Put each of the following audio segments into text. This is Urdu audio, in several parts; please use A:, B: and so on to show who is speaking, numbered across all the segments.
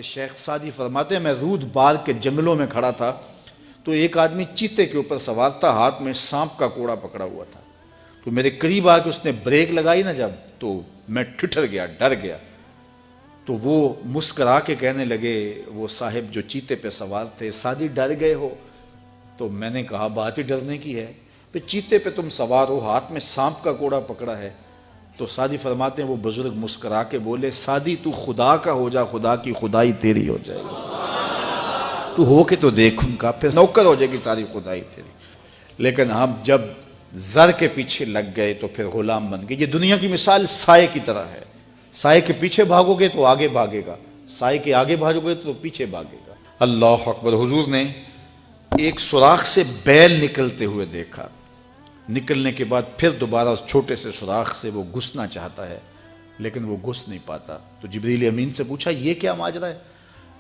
A: شیخ سعدی فرماتے ہیں میں رود بار کے جنگلوں میں کھڑا تھا تو ایک آدمی چیتے کے اوپر سوار تھا، ہاتھ میں سانپ کا کوڑا پکڑا ہوا تھا، تو میرے قریب آ کے اس نے بریک لگائی نا جب، تو میں ٹھٹر گیا، ڈر گیا۔ تو وہ مسکرا کے کہنے لگے وہ صاحب جو چیتے پہ سوار تھے، سعدی ڈر گئے ہو؟ تو میں نے کہا بات ہی ڈرنے کی ہے، پہ چیتے پہ تم سوار ہو، ہاتھ میں سانپ کا کوڑا پکڑا ہے۔ تو سعدی فرماتے ہیں وہ بزرگ مسکرا کے بولے سعدی تو خدا کا ہو جا، خدا کی خدائی تیری ہو جائے گی، تو ہو کے تو دیکھ ان کا، پھر نوکر ہو جائے گی ساری خدائی تیری۔ لیکن ہم جب زر کے پیچھے لگ گئے تو پھر غلام بن گئے۔ یہ دنیا کی مثال سائے کی طرح ہے، سائے کے پیچھے بھاگو گے تو آگے بھاگے گا، سائے کے آگے بھاگو گے تو پیچھے بھاگے گا۔ اللہ اکبر۔ حضور نے ایک سوراخ سے بیل نکلتے ہوئے دیکھا، نکلنے کے بعد پھر دوبارہ اس چھوٹے سے سوراخ سے وہ گھسنا چاہتا ہے لیکن وہ گھس نہیں پاتا۔ تو جبریل امین سے پوچھا یہ کیا ماجرا ہے؟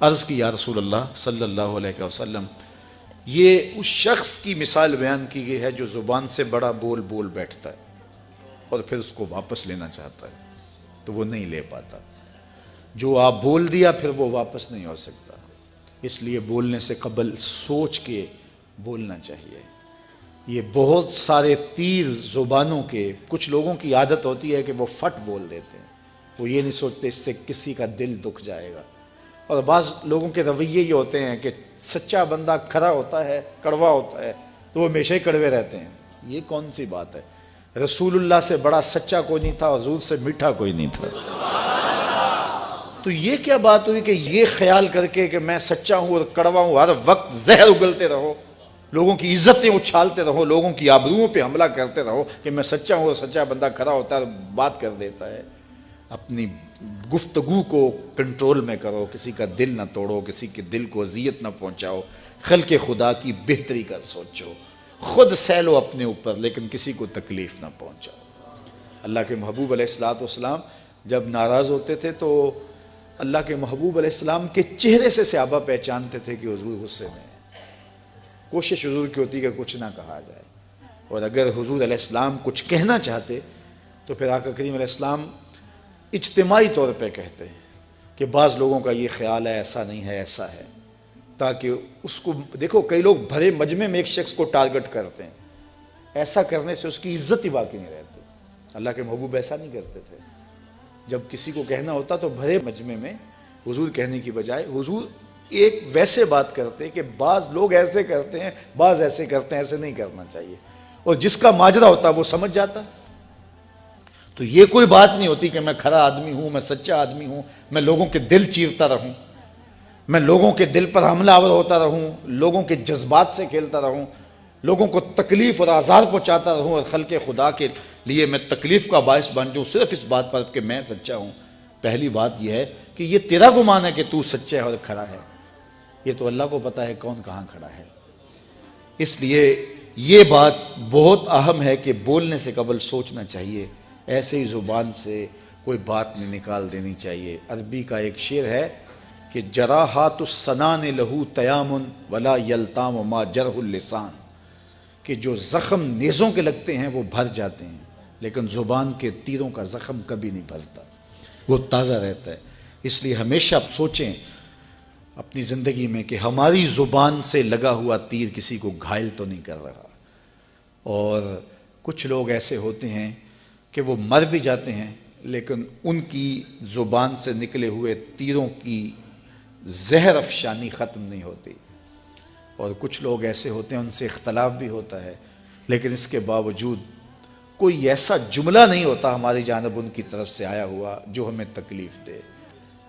A: عرض کی یا رسول اللہ صلی اللہ علیہ وسلم یہ اس شخص کی مثال بیان کی گئی ہے جو زبان سے بڑا بول بول بیٹھتا ہے اور پھر اس کو واپس لینا چاہتا ہے تو وہ نہیں لے پاتا۔ جو آپ بول دیا پھر وہ واپس نہیں ہو سکتا، اس لیے بولنے سے قبل سوچ کے بولنا چاہیے۔ یہ بہت سارے تیر زبانوں کے، کچھ لوگوں کی عادت ہوتی ہے کہ وہ فٹ بول دیتے ہیں، وہ یہ نہیں سوچتے اس سے کسی کا دل دکھ جائے گا۔ اور بعض لوگوں کے رویے یہ ہوتے ہیں کہ سچا بندہ کھرا ہوتا ہے، کڑوا ہوتا ہے تو وہ ہمیشہ ہی کڑوے رہتے ہیں۔ یہ کون سی بات ہے؟ رسول اللہ سے بڑا سچا کوئی نہیں تھا، حضور سے میٹھا کوئی نہیں تھا۔ تو یہ کیا بات ہوئی کہ یہ خیال کر کے کہ میں سچا ہوں اور کڑوا ہوں، ہر وقت زہر اگلتے رہو، لوگوں کی عزتیں اچھالتے رہو، لوگوں کی آبروؤں پہ حملہ کرتے رہو کہ میں سچا ہوں اور سچا بندہ کھڑا ہوتا ہے بات کر دیتا ہے۔ اپنی گفتگو کو کنٹرول میں کرو، کسی کا دل نہ توڑو، کسی کے دل کو اذیت نہ پہنچاؤ، خلق خدا کی بہتری کا سوچو، خود سہ لو اپنے اوپر لیکن کسی کو تکلیف نہ پہنچاؤ۔ اللہ کے محبوب علیہ السلام جب ناراض ہوتے تھے تو اللہ کے محبوب علیہ السلام کے چہرے سے صحابہ پہچانتے تھے کہ حضور غصے میں ہیں۔ کوشش حضور کی ہوتی کہ کچھ نہ کہا جائے، اور اگر حضور علیہ السلام کچھ کہنا چاہتے تو پھر آقا کریم علیہ السلام اجتماعی طور پہ کہتے ہیں کہ بعض لوگوں کا یہ خیال ہے ایسا نہیں ہے ایسا ہے، تاکہ اس کو دیکھو کئی لوگ بھرے مجمع میں ایک شخص کو ٹارگٹ کرتے ہیں، ایسا کرنے سے اس کی عزت ہی باقی نہیں رہتی۔ اللہ کے محبوب ایسا نہیں کرتے تھے، جب کسی کو کہنا ہوتا تو بھرے مجمع میں حضور کہنے کی بجائے حضور ایک ویسے بات کرتے کہ بعض لوگ ایسے کرتے ہیں بعض ایسے کرتے ہیں، ایسے نہیں کرنا چاہیے، اور جس کا ماجرا ہوتا وہ سمجھ جاتا۔ تو یہ کوئی بات نہیں ہوتی کہ میں کھرا آدمی ہوں، میں سچا آدمی ہوں، میں لوگوں کے دل چیرتا رہوں، میں لوگوں کے دل پر حملہ آور ہوتا رہوں، لوگوں کے جذبات سے کھیلتا رہوں، لوگوں کو تکلیف اور آزار پہنچاتا رہوں، اور خلق خدا کے لیے میں تکلیف کا باعث بن جاؤں صرف اس بات پر کہ میں سچا ہوں۔ پہلی بات یہ ہے کہ یہ تیرا گمان ہے کہ تو سچا ہے اور کھڑا ہے، یہ تو اللہ کو پتا ہے کون کہاں کھڑا ہے۔ اس لیے یہ بات بہت اہم ہے کہ بولنے سے قبل سوچنا چاہیے، ایسے ہی زبان سے کوئی بات نہیں نکال دینی چاہیے۔ عربی کا ایک شعر ہے کہ جراحات السنان لہو تیام ولا یلتام ما جرح اللسان، کہ جو زخم نیزوں کے لگتے ہیں وہ بھر جاتے ہیں لیکن زبان کے تیروں کا زخم کبھی نہیں بھرتا، وہ تازہ رہتا ہے۔ اس لیے ہمیشہ سوچیں اپنی زندگی میں کہ ہماری زبان سے لگا ہوا تیر کسی کو گھائل تو نہیں کر رہا۔ اور کچھ لوگ ایسے ہوتے ہیں کہ وہ مر بھی جاتے ہیں لیکن ان کی زبان سے نکلے ہوئے تیروں کی زہر افشانی ختم نہیں ہوتی، اور کچھ لوگ ایسے ہوتے ہیں ان سے اختلاف بھی ہوتا ہے لیکن اس کے باوجود کوئی ایسا جملہ نہیں ہوتا ہماری جانب ان کی طرف سے آیا ہوا جو ہمیں تکلیف دے۔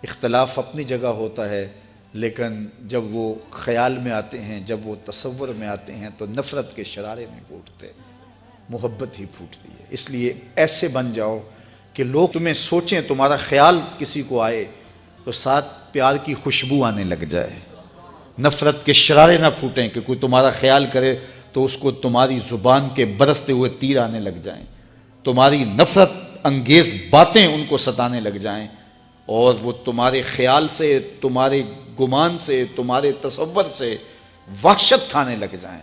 A: اختلاف اپنی جگہ ہوتا ہے لیکن جب وہ خیال میں آتے ہیں، جب وہ تصور میں آتے ہیں تو نفرت کے شرارے نہیں پھوٹتے، محبت ہی پھوٹتی ہے۔ اس لیے ایسے بن جاؤ کہ لوگ تمہیں سوچیں، تمہارا خیال کسی کو آئے تو ساتھ پیار کی خوشبو آنے لگ جائے، نفرت کے شرارے نہ پھوٹیں کہ کوئی تمہارا خیال کرے تو اس کو تمہاری زبان کے برستے ہوئے تیر آنے لگ جائیں، تمہاری نفرت انگیز باتیں ان کو ستانے لگ جائیں، اور وہ تمہارے خیال سے، تمہارے گمان سے، تمہارے تصور سے وحشت کھانے لگ جائیں۔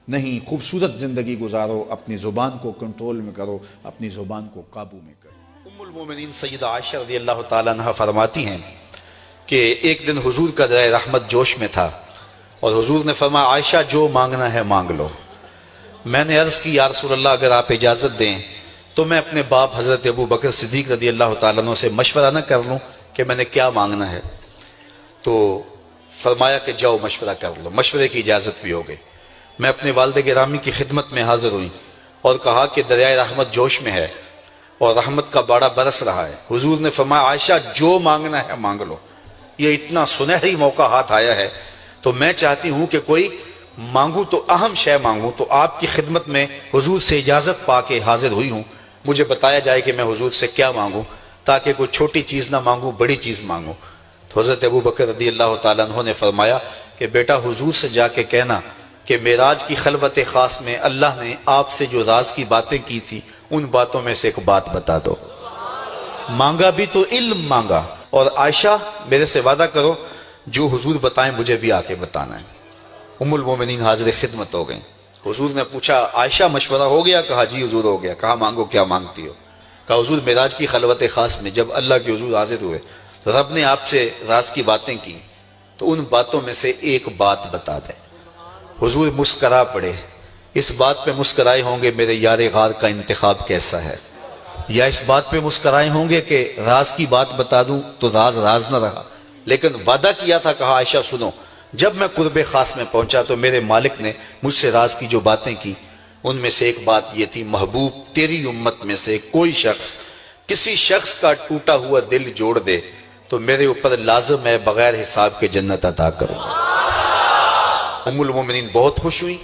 A: نہیں، خوبصورت زندگی گزارو، اپنی زبان کو کنٹرول میں کرو، اپنی زبان کو قابو میں کرو۔ ام المومنین سیدہ عائشہ رضی اللہ تعالیٰ عنہ فرماتی ہیں
B: کہ ایک دن حضور کا دریا رحمت جوش میں تھا اور حضور نے فرمایا عائشہ جو مانگنا ہے مانگ لو۔ میں نے عرض کی یا رسول اللہ اگر آپ اجازت دیں تو میں اپنے باپ حضرت ابو بکر صدیق رضی اللہ تعالیٰ عنہ سے مشورہ نہ کر لوں کہ میں نے کیا مانگنا ہے؟ تو فرمایا کہ جاؤ مشورہ کر لو، مشورے کی اجازت بھی ہو گئی۔ میں اپنے والد گرامی کی خدمت میں حاضر ہوئی اور کہا کہ دریائے رحمت جوش میں ہے اور رحمت کا باڑا برس رہا ہے۔ حضور نے فرمایا عائشہ جو مانگنا ہے مانگ لو، یہ اتنا سنہری موقع ہاتھ آیا ہے تو میں چاہتی ہوں کہ کوئی مانگوں تو اہم شے مانگوں، تو آپ کی خدمت میں حضور سے اجازت پا کے حاضر ہوئی ہوں، مجھے بتایا جائے کہ میں حضور سے کیا مانگوں تاکہ کوئی چھوٹی چیز نہ مانگوں بڑی چیز مانگوں۔ تو حضرت ابو بکر رضی اللہ تعالیٰ عنہ نے فرمایا کہ بیٹا حضور سے جا کے کہنا کہ معراج کی خلوت خاص میں اللہ نے آپ سے جو راز کی باتیں کی تھی ان باتوں میں سے ایک بات بتا دو۔ مانگا بھی تو علم مانگا، اور عائشہ میرے سے وعدہ کرو جو حضور بتائیں مجھے بھی آ کے بتانا ہے۔ ام المومنین حاضر خدمت ہو گئیں۔ حضور نے پوچھا عائشہ مشورہ ہو گیا؟ کہا جی حضور ہو گیا۔ کہا مانگو کیا مانگتی ہو؟ کہا حضور معراج کی خلوت خاص میں جب اللہ کے حضور حاضر ہوئے رب نے آپ سے راز کی باتیں کی تو ان باتوں میں سے ایک بات بتا دیں۔ حضور مسکرا پڑے۔ اس بات پہ مسکرائے ہوں گے میرے یار غار کا انتخاب کیسا ہے، یا اس بات پہ مسکرائے ہوں گے کہ راز کی بات بتا دوں تو راز راز نہ رہا، لیکن وعدہ کیا تھا۔ کہا عائشہ سنو، جب میں قرب خاص میں پہنچا تو میرے مالک نے مجھ سے راز کی جو باتیں کی ان میں سے ایک بات یہ تھی، محبوب تیری امت میں سے کوئی شخص کسی شخص کا ٹوٹا ہوا دل جوڑ دے تو میرے اوپر لازم ہے بغیر حساب کے جنت عطا کروں۔ ام المومنین بہت خوش ہوئی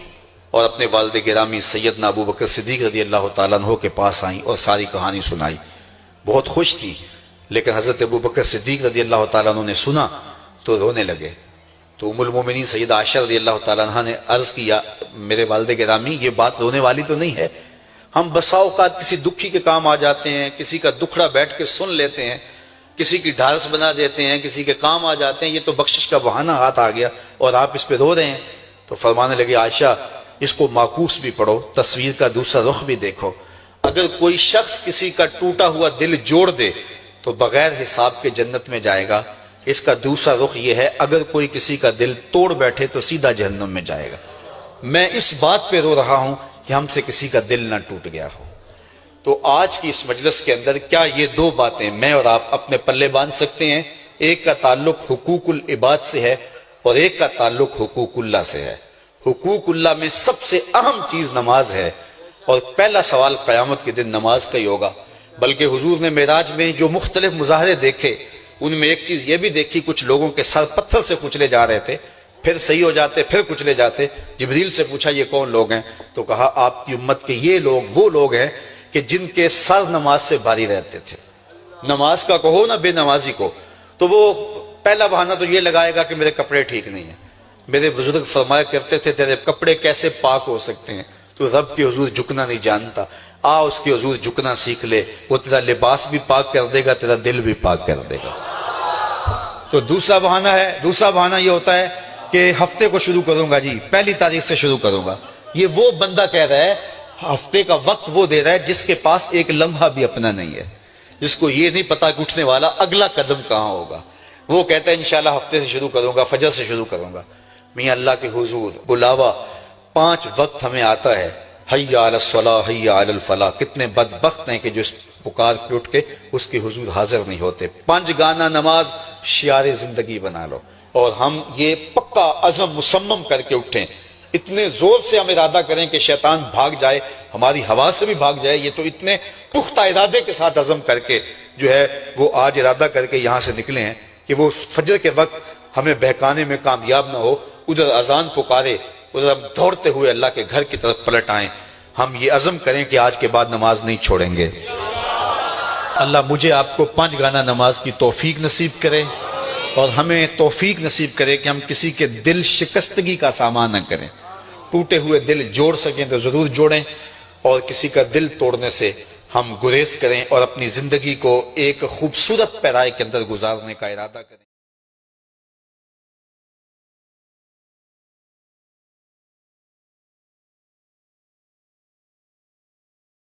B: اور اپنے والد گرامی سیدنا ابو بکر صدیق رضی اللہ تعالیٰ عنہ کے پاس آئیں اور ساری کہانی سنائی۔ بہت خوش تھی، لیکن حضرت ابو بکر صدیق رضی اللہ تعالیٰ عنہ نے سنا تو رونے لگے۔ تو ام المومنین سیدہ عائشہ رضی اللہ تعالیٰ عنہ نے عرض کیا میرے والد گرامی یہ بات رونے والی تو نہیں ہے، ہم بسا اوقات کسی دکھی کے کام آ جاتے ہیں، کسی کا دکھڑا بیٹھ کے سن لیتے ہیں، کسی کی ڈھارس بنا دیتے ہیں، کسی کے کام آ جاتے ہیں، یہ تو بخشش کا بہانہ ہاتھ آ گیا اور آپ اس پہ رو رہے ہیں۔ تو فرمانے لگے عائشہ اس کو معکوس بھی پڑھو، تصویر کا دوسرا رخ بھی دیکھو، اگر کوئی شخص کسی کا ٹوٹا ہوا دل جوڑ دے تو بغیر حساب کے جنت میں جائے گا، اس کا دوسرا رخ یہ ہے اگر کوئی کسی کا دل توڑ بیٹھے تو سیدھا جہنم میں جائے گا۔ میں اس بات پہ رو رہا ہوں کہ ہم سے کسی کا دل نہ ٹوٹ گیا ہو۔ تو آج کی اس مجلس کے اندر کیا یہ دو باتیں میں اور آپ اپنے پلے باندھ سکتے ہیں؟ ایک کا تعلق حقوق العباد سے ہے اور ایک کا تعلق حقوق اللہ سے ہے۔ حقوق اللہ میں سب سے اہم چیز نماز ہے، اور پہلا سوال قیامت کے دن نماز کا ہی ہوگا۔ بلکہ حضور نے معراج میں جو مختلف مظاہرے دیکھے ان میں ایک چیز یہ بھی دیکھی، کچھ لوگوں کے سر پتھر سے کچلے جا رہے تھے، پھر صحیح ہو جاتے پھر کچلے جاتے۔ جبریل سے پوچھا یہ کون لوگ ہیں؟ تو کہا آپ کی امت کے یہ لوگ وہ لوگ ہیں کہ جن کے سر نماز سے بھاری رہتے تھے۔ نماز کا کہو نہ بے نمازی کو، تو وہ پہلا بہانہ تو یہ لگائے گا کہ میرے کپڑے ٹھیک نہیں ہیں۔ میرے بزرگ فرمایا کرتے تھے تیرے کپڑے کیسے پاک ہو سکتے ہیں؟ تو رب کے حضور جھکنا نہیں جانتا، آ اس کے حضور جھکنا سیکھ لے، وہ تیرا لباس بھی پاک کر دے گا، تیرا دل بھی پاک کر دے گا۔ تو دوسرا بہانہ یہ ہوتا ہے کہ ہفتے کو شروع کروں گا جی، پہلی تاریخ سے شروع کروں گا۔ یہ وہ بندہ کہہ رہا ہے، ہفتے کا وقت وہ دے رہا ہے جس کے پاس ایک لمحہ بھی اپنا نہیں ہے، جس کو یہ نہیں پتا کہ اٹھنے والا اگلا قدم کہاں ہوگا۔ وہ کہتا ہے انشاءاللہ ہفتے سے شروع کروں گا، فجر سے شروع کروں گا۔ میاں اللہ کے حضور بلاوا 5 وقت ہمیں آتا ہے، حی علی الصلاۃ حی علی الفلاح۔ کتنے بدبخت ہیں کہ جو اس پکار کے اٹھ کے اس کے حضور حاضر نہیں ہوتے۔ 5 گانا نماز شعار زندگی بنا لو، اور ہم یہ پکا عزم مصمم کر کے اٹھیں، اتنے زور سے ہم ارادہ کریں کہ شیطان بھاگ جائے، ہماری ہوا سے بھی بھاگ جائے۔ یہ تو اتنے پختہ ارادے کے ساتھ عزم کر کے جو ہے وہ آج ارادہ کر کے یہاں سے نکلے ہیں کہ وہ فجر کے وقت ہمیں بہکانے میں کامیاب نہ ہو، ادھر اذان پکارے ادھر ہم دوڑتے ہوئے اللہ کے گھر کی طرف پلٹ آئیں۔ ہم یہ عزم کریں کہ آج کے بعد نماز نہیں چھوڑیں گے۔ اللہ مجھے آپ کو 5 گانا نماز کی توفیق نصیب کرے، اور ہمیں توفیق نصیب کرے کہ ہم کسی کے دل شکستگی کا سامان نہ کریں۔ ٹوٹے ہوئے دل جوڑ سکیں تو ضرور جوڑیں، اور کسی کا دل توڑنے سے ہم گریز کریں اور اپنی زندگی کو ایک خوبصورت پیرائی کے اندر گزارنے کا ارادہ کریں۔